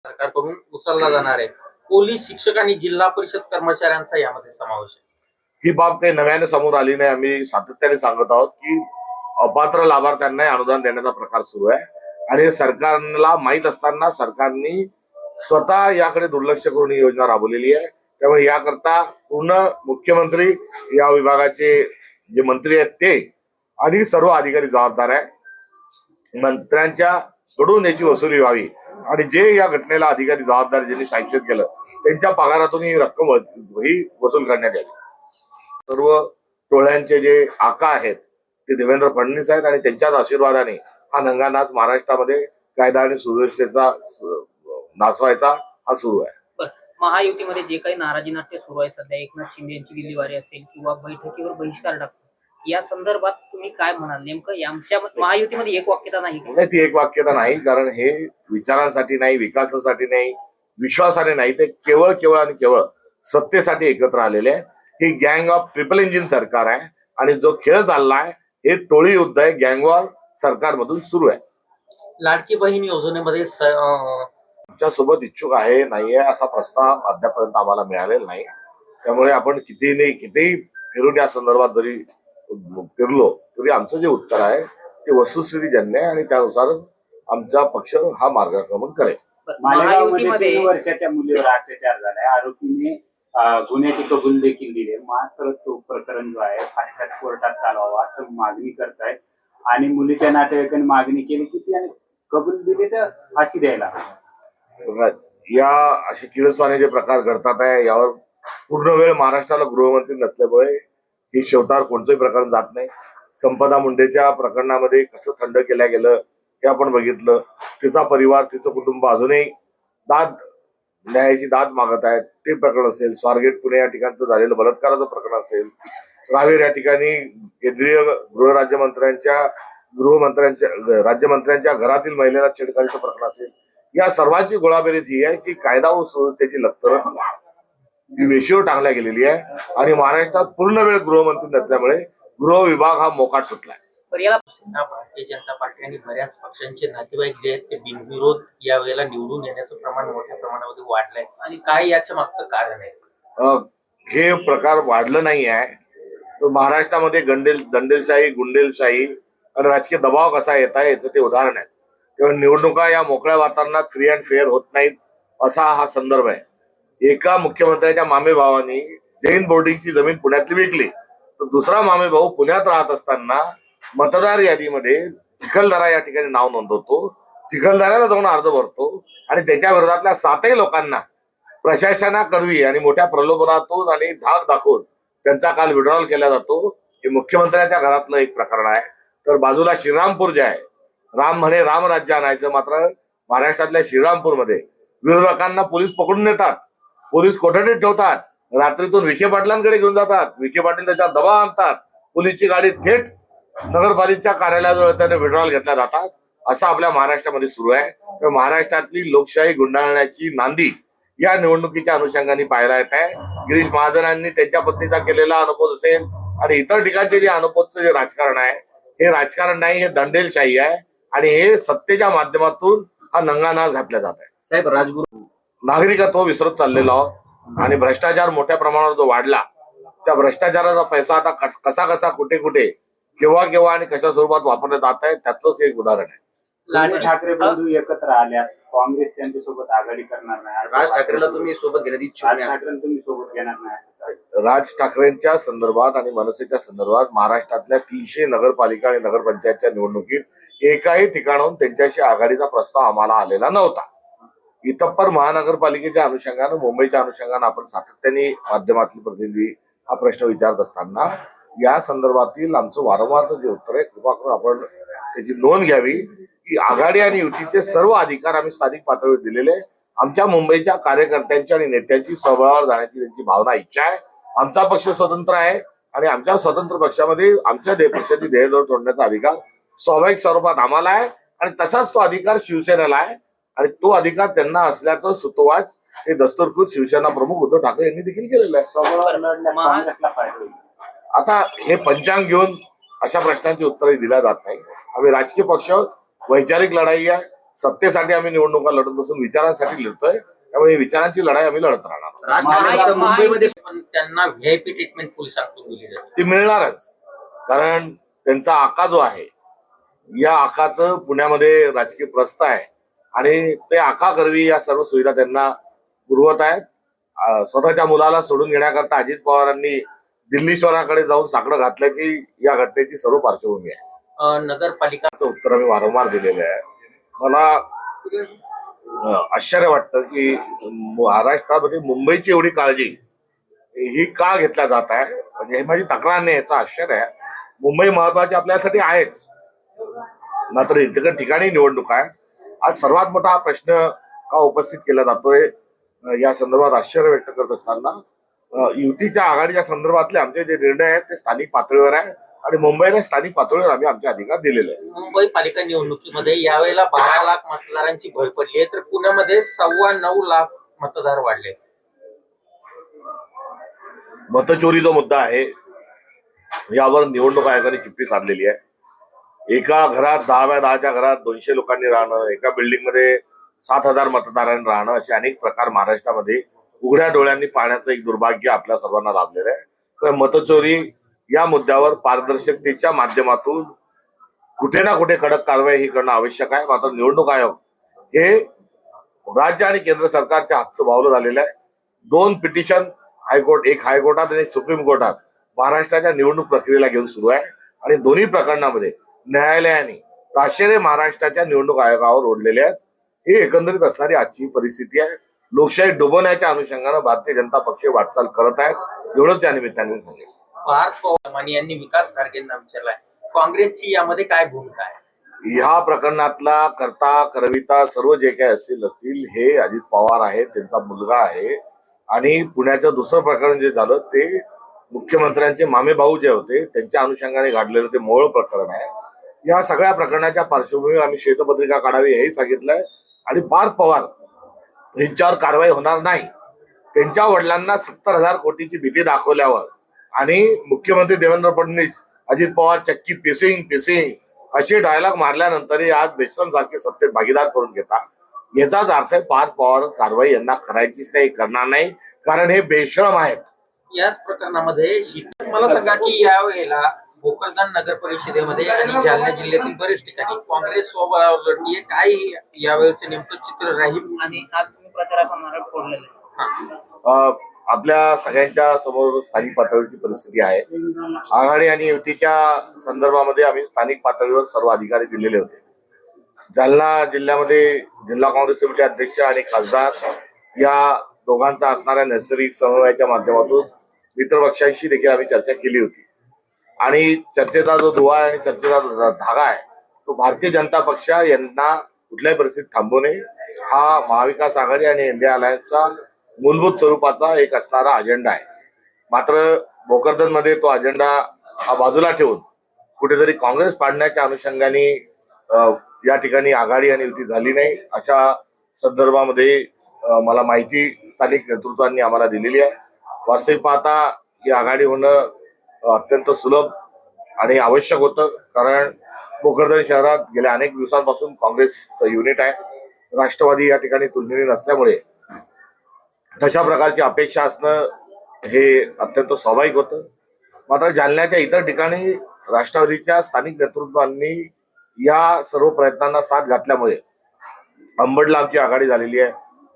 सरकारकडून उचलला जाणार आहे. पोलीस शिक्षक आणि जिल्हा परिषद कर्मचाऱ्यांचा यामध्ये समावेश आहे. ही बाब काही नव्याने समोर आली नाही. आम्ही सातत्याने सांगत आहोत की अपात्र लाभार्थ्यांना अनुदान देण्याचा प्रकार सुरू आहे आणि हे सरकारला माहीत असताना सरकारने स्वतः याकडे दुर्लक्ष करून ही योजना राबवलेली आहे. त्यामुळे याकरता पूर्ण मुख्यमंत्री, या विभागाचे जे मंत्री आहेत ते आणि सर्व अधिकारी जबाबदार आहे. मंत्र्यांच्या कडून याची वसुली व्हावी आणि जे या घटनेला अधिकारी जबाबदार ज्यांनी सँक्शन केलं त्यांच्या पगारातून ही रक्कम ही वसूल करण्यात यावी. सर्व टोळ्यांचे जे आका आहेत ते देवेंद्र फडणवीस आहेत आणि त्यांच्याच आशीर्वादाने हा नंगानाच महाराष्ट्रामध्ये कायदा आणि सुव्यवस्थेचा नाचवायचा हा सुरू आहे. महायुतीमध्ये जे काही नाराजी नाट्य सुरू आहे सध्या, एकनाथ शिंदे यांची दिल्लीवारी असेल किंवा बैठकीवर बहिष्कार टाकतो, या संदर्भात तुम्ही काय म्हणाल? नेमकं आमच्या महायुतीमध्ये एक वाक्यता नाही? ती एक वाक्यता नाही, कारण हे विचारांसाठी नाही, विकासासाठी नाही, विश्वासाने नाही, ते केवळ आणि केवळ सत्तेसाठी एकत्र आलेले आहे. ही गँग ऑफ ट्रिपल इंजिन सरकार आहे आणि जो खेळ चाललाय हे टोळी युद्ध आहे, गँगवॉर सरकारमधून सुरू आहे. लाडकी बहीण योजनेमध्ये आमच्या सोबत इच्छुक आहे नाहीये असा प्रस्ताव अद्यापर्यंत आम्हाला मिळालेला नाही. त्यामुळे आपण कितीही फिरून या संदर्भात जरी फिरलो तरी आमचं जे उत्तर आहे ते वस्तुस्थितीजन्य आहे आणि त्यानुसार आमचा पक्ष हा मार्गक्रमण करेल. महायुतीमध्ये 3 वर्षाच्या मुलीवर अत्याचार झालाय, आरोपीने गुन्ह्याची कबूल देखील दिली, मात्र तो प्रकरण जो आहे फास्ट कोर्टात चालवावा असं मागणी करतायत आणि मुलीच्या नातेवाईकांनी मागणी केली की ती कबूल दिली तर फाशी द्यायला. या असे किळसवाने जे प्रकार घडतात आहे यावर पूर्ण वेळ महाराष्ट्राला गृहमंत्री नसल्यामुळे ही शेवटावर कोणतंही प्रकरण जात नाही. संपदा मुंडेच्या प्रकरणामध्ये कसं थंड केलं गेलं हे आपण बघितलं. तिचा परिवार, तिचं कुटुंब अजूनही न्यायाची दाद मागत आहेत. ते प्रकरण असेल, स्वारगेट पुणे या ठिकाणचं झालेलं बलात्काराचं प्रकरण असेल, रावेर या ठिकाणी केंद्रीय राज्यमंत्र्यांच्या घरातील महिलेला छेडखानीचं प्रकरण असेल, या सर्वांची गोळाबेरीज ही आहे की कायदा व सुव्यवस्थेची लक्तरं ही वेशीवर टांगल्या गेलेली आहे आणि महाराष्ट्रात पूर्ण वेळ गृहमंत्री नसल्यामुळे गृह विभाग हा मोकाट सुटलाय. भारतीय जनता पार्टी आणि बऱ्याच पक्षांचे नातेवाईक जे आहेत ते बिनविरोध यावेळेला निवडून येण्याचं प्रमाण मोठ्या प्रमाणामध्ये वाढलंय आणि काय याच्या मागचं कारण आहे? हे प्रकार वाढलं नाही आहे. तर महाराष्ट्रामध्ये दंडेलशाही, गुंडेलशाही आणि राजकीय दबाव कसा येत आहे याचं ते उदाहरण आहे. तेव्हा निवडणुका या मोकळ्या वातावरणात फ्री अँड फेअर होत नाहीत असा हा संदर्भ आहे. एका मुख्यमंत्र्याच्या मामे भावानी जैन बोर्डिंगची जमीन पुण्यातली विकली, तर दुसरा मामे भाऊ पुण्यात राहत असताना मतदार यादीमध्ये चिखलदरा या ठिकाणी नाव नोंदवतो, चिखलदऱ्याला जाऊन अर्ज भरतो आणि त्याच्या विरोधातल्या 7ही लोकांना प्रशासनाकरवी आणि मोठ्या प्रलोभनातून आणि धाक दाखवून त्यांचा काल विड्रॉल केला जातो. हे मुख्यमंत्र्याच्या घरातलं एक प्रकरण आहे. तर बाजूला श्रीरामपूर जे आहे, राम म्हणे राम राज्य आणायचं, मात्र महाराष्ट्रातल्या श्रीरामपूरमध्ये विरोधकांना पोलीस पकडून नेतात, पोलीस कोठडीत ठेवतात, रात्रीतून विखे पाटलांकडे घेऊन जातात, विखे पाटील त्याच्यावर दबाव आणतात, पोलीसची गाडी थेट नगरपालिकेच्या कार्यालयाजवळ त्याने विड्रॉल घेतल्या जातात. असं आपल्या महाराष्ट्रामध्ये सुरू आहे. तर महाराष्ट्रातली लोकशाही गुंडाळण्याची नांदी या निवडणुकीच्या अनुषंगाने पाहायला येत आहे. गिरीश महाजनांनी त्यांच्या पत्नीचा केलेला अनुभव असेल आणि इतर ठिकाणचे जे अनुभवचं जे राजकारण आहे हे राजकारण नाही, हे दंडेलशाही आहे आणि हे सत्तेच्या माध्यमातून हा नंगानाच घातला जात आहे. साहेब, राजगुरू नागरिकत्व विसरत चाललेलो आहोत आणि भ्रष्टाचार मोठ्या प्रमाणावर जो वाढला, त्या भ्रष्टाचाराचा पैसा आता कसा कुठे केव्हा आणि कशा स्वरूपात वापरला जात आहे त्याचंच एक उदाहरण आहे. ठाकरे बंधू एकत्र आल्यास काँग्रेस त्यांच्यासोबत आघाडी करणार नाही, राज ठाकरेला तुम्ही सोबत घेण्यात इच्छुक तुम्ही सोबत घेणार नाही? राज ठाकरेंच्या संदर्भात आणि मनसेच्या संदर्भात महाराष्ट्रातल्या 300 नगरपालिका आणि नगरपंचायतच्या निवडणुकीत एकाही ठिकाणाहून त्यांच्याशी आघाडीचा प्रस्ताव आम्हाला आलेला नव्हता. इतप्पर महानगरपालिकेच्या अनुषंगानं, मुंबईच्या अनुषंगानं आपण सातत्याने माध्यमातले प्रतिनिधी हा प्रश्न विचारत असताना या संदर्भातील आमचं वारंवारचं जे उत्तर आहे, कृपा करून आपण त्याची नोंद घ्यावी की आघाडी आणि युतीचे सर्व अधिकार आम्ही स्थानिक पातळीवर दिलेले. आमच्या मुंबईच्या कार्यकर्त्यांची आणि नेत्यांची सहभागावर जाण्याची त्यांची भावना, इच्छा आहे. आमचा पक्ष स्वतंत्र आहे आणि आमच्या स्वतंत्र पक्षामध्ये आमच्या पक्षाची ध्येयजवळ सोडण्याचा अधिकार स्वाभाविक स्वरूपात आम्हाला आहे आणि तसाच तो अधिकार शिवसेनेला आहे आणि तो अधिकार त्यांना असल्याचं सुतोवाच हे दस्तूरखुद शिवसेना प्रमुख उद्धव ठाकरे यांनी देखील केलेलं आहे. आता हे पंचांग घेऊन अशा प्रश्नांची उत्तरे दिल्या जात नाही. आम्ही राजकीय पक्ष, वैचारिक लढाई आहे, सत्तेसाठी आम्ही निवडणुका लढत नसून विचारांसाठी लढतोय. त्यामुळे ही विचारांची लढाई आम्ही लढत राहणार. राज ठाकरे आता मुंबईमध्ये पण त्यांना व्हीआयपी ट्रीटमेंट पोलिसांकडून दिली जाते. ती मिळणारच, कारण त्यांचा आका जो आहे, या आकाचं पुण्यामध्ये राजकीय प्रस्थ आहे आणि ते आका करवी या सर्व सुविधा त्यांना पुरवत आहेत. स्वतःच्या मुलाला सोडून घेण्याकरता अजित पवारांनी दिल्लीश्वराकडे जाऊन साकडं घातल्याची या घटनेची सर्व पार्श्वभूमी आहे. नगरपालिका उत्तर आम्ही वारंवार दिलेलं आहे. मला आश्चर्य वाटतं की महाराष्ट्रामध्ये मुंबईची एवढी काळजी ही का घेतल्या जात आहे. म्हणजे ही माझी तक्रार नाही, याचं आश्चर्य आहे. मुंबई महत्वाची आपल्यासाठी आहेच, मात्र इतक्या ठिकाणी निवडणूक आहे. आज सर्वात मोठा प्रश्न का उपस्थित केला जातोय या संदर्भात आश्चर्य व्यक्त करत असताना युतीच्या आघाडीच्या संदर्भातले आमचे जे निर्णय आहेत ते स्थानिक पातळीवर आहे आणि मुंबईला स्थानिक पातळीवर आम्ही आमचे अधिकार दिलेले आहे. मुंबई पालिका निवडणुकीमध्ये यावेळेला 12 लाख मतदारांची भर पडली आहे, तर पुण्यामध्ये 9.25 लाख मतदार वाढले. मतचोरी जो मुद्दा आहे यावर निवडणूक आयोगाने चिठ्ठी साधलेली आहे. एका घरात 10x10च्या घरात 200 लोकांनी राहणं, एका बिल्डिंगमध्ये 7,000 मतदारांनी राहणं, असे अनेक प्रकार महाराष्ट्रामध्ये उघड्या डोळ्यांनी पाहण्याचं एक दुर्भाग्य आपल्या सर्वांना लाभलेलं आहे. तर मतचोरी या मुद्द्यावर पारदर्शकतेच्या माध्यमातून कुठे ना कुठे कडक कारवाई ही करणं आवश्यक आहे. मात्र निवडणूक आयोग हे राज्य आणि केंद्र सरकारच्या हातचं बावलं झालेलं आहे. 2 पिटिशन हायकोर्ट, एक हायकोर्टात आणि एक सुप्रीम कोर्टात महाराष्ट्राच्या निवडणूक प्रक्रियेला घेऊन सुरू आहे आणि दोन्ही प्रकरणामध्ये न्यायालयाने ताशेरे महाराष्ट्राच्या निवडणूक आयोगावर ओढलेले आहेत. ही एकंदरीत असणारी आजची परिस्थिती आहे. लोकशाही डुबवण्याच्या अनुषंगानं भारतीय जनता पक्ष वाटचाल करत आहेत, एवढंच या निमित्ताने मी सांगेन. पार्थ पवार यांनी विकास खारगेंना विचारलाय, काँग्रेसची यामध्ये काय भूमिका आहे? ह्या प्रकरणातला करता करविता सर्व जे काही असतील हे अजित पवार आहेत, त्यांचा मुलगा आहे. आणि पुण्याचं दुसरं प्रकरण जे झालं ते मुख्यमंत्र्यांचे मामे भाऊ जे होते त्यांच्या अनुषंगाने घडलेलं ते मोळ प्रकरण आहे. या सगळ्या प्रकरणाच्या पार्श्वभूमीवर आम्ही श्वेतपत्रिका काढावी हेही सांगितलंय आणि पार्थ पवार यांच्यावर कारवाई होणार नाही. त्यांच्या वडिलांना 70,000 कोटीची भीती दाखवल्यावर आणि मुख्यमंत्री देवेंद्र फडणवीस, अजित पवार चक्की पिसिंग असे डायलॉग मारल्यानंतरही आज बेशरम सारखे सत्तेत भागीदार करून घेतात. याचाच अर्थ आहे पार्थ पवार कारवाई यांना करायचीच नाही, करणार नाही, कारण हे बेशरम आहेत. याच प्रकरणामध्ये मला सांगा की यावेळेला भोकरदन नगर परिषदेमध्ये आणि जालना जिल्ह्यातील बरेच ठिकाणी काँग्रेस स्वबळावर लढतीये. काय यावेळेचं नेमकं चित्र राहील? आणि आज तुम्ही प्रचाराचा नारळ फोडलेला आहे. आपल्या सगळ्यांच्या समोर स्थानिक पातळीवरची परिस्थिती आहे. आघाडी आणि युतीच्या संदर्भामध्ये आम्ही स्थानिक पातळीवर सर्व अधिकारी दिलेले होते. जालना जिल्ह्यामध्ये जिल्हा काँग्रेस समिती अध्यक्ष आणि खासदार या दोघांचा असणाऱ्या नैसर्गिक समन्वयाच्या माध्यमातून मित्रपक्षांशी देखील आम्ही चर्चा केली होती. आणि चर्चेचा जो दुवा आणि चर्चेचा धागा आहे तो भारतीय जनता पक्ष यांना कुठल्याही परिस्थितीत थांबवू नये हा महाविकास आघाडी आणि इंडिया अलायन्सचा मूलभूत स्वरूपाचा एक असणारा अजेंडा आहे. मात्र भोकरदन मध्ये तो अजेंडा हा बाजूला ठेवून कुठेतरी काँग्रेस पाडण्याच्या अनुषंगाने या ठिकाणी आघाडी आणि युती झाली नाही अशा संदर्भामध्ये मला माहिती स्थानिक नेतृत्वांनी आम्हाला दिलेली आहे. वास्तविक पाहता ही आघाडी होणं अत्यंत सुलभ आणि आवश्यक होतं, कारण भोकरदन शहरात गेल्या अनेक दिवसांपासून काँग्रेस युनिट आहे. राष्ट्रवादी या ठिकाणी तुलनेने नसल्यामुळे तशा प्रकारची अपेक्षा असणं हे अत्यंत स्वाभाविक होतं. मात्र जालन्याच्या इतर ठिकाणी राष्ट्रवादीच्या स्थानिक नेतृत्वांनी या सर्व प्रयत्नांना साथ घातल्यामुळे अंबडला आमची आघाडी झालेली आहे,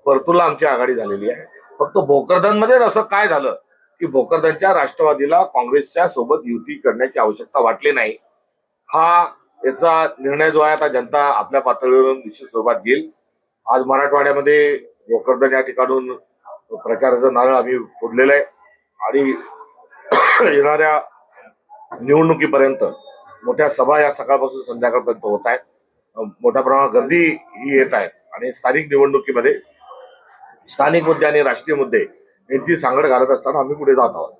परतूरला आमची आघाडी झालेली आहे. फक्त भोकरदन मध्येच असं काय झालं की भोकरदनच्या राष्ट्रवादीला काँग्रेसच्या सोबत युती करण्याची आवश्यकता वाटली नाही. याचा निर्णय जो आहे आता जनता आपल्या पातळीवरून निश्चित स्वरूपात घेईल. आज मराठवाड्यामध्ये भोकरदन या ठिकाणून प्रचाराचं नारळ आम्ही फोडलेलं आहे आणि येणाऱ्या निवडणुकीपर्यंत मोठ्या सभा या सकाळपासून संध्याकाळपर्यंत होत आहेत. मोठ्या प्रमाणात गर्दी ही येत आहे आणि स्थानिक निवडणुकीमध्ये स्थानिक मुद्दे आणि राष्ट्रीय मुद्दे यांची सांगड घालत असताना आम्ही पुढे जात आहोत.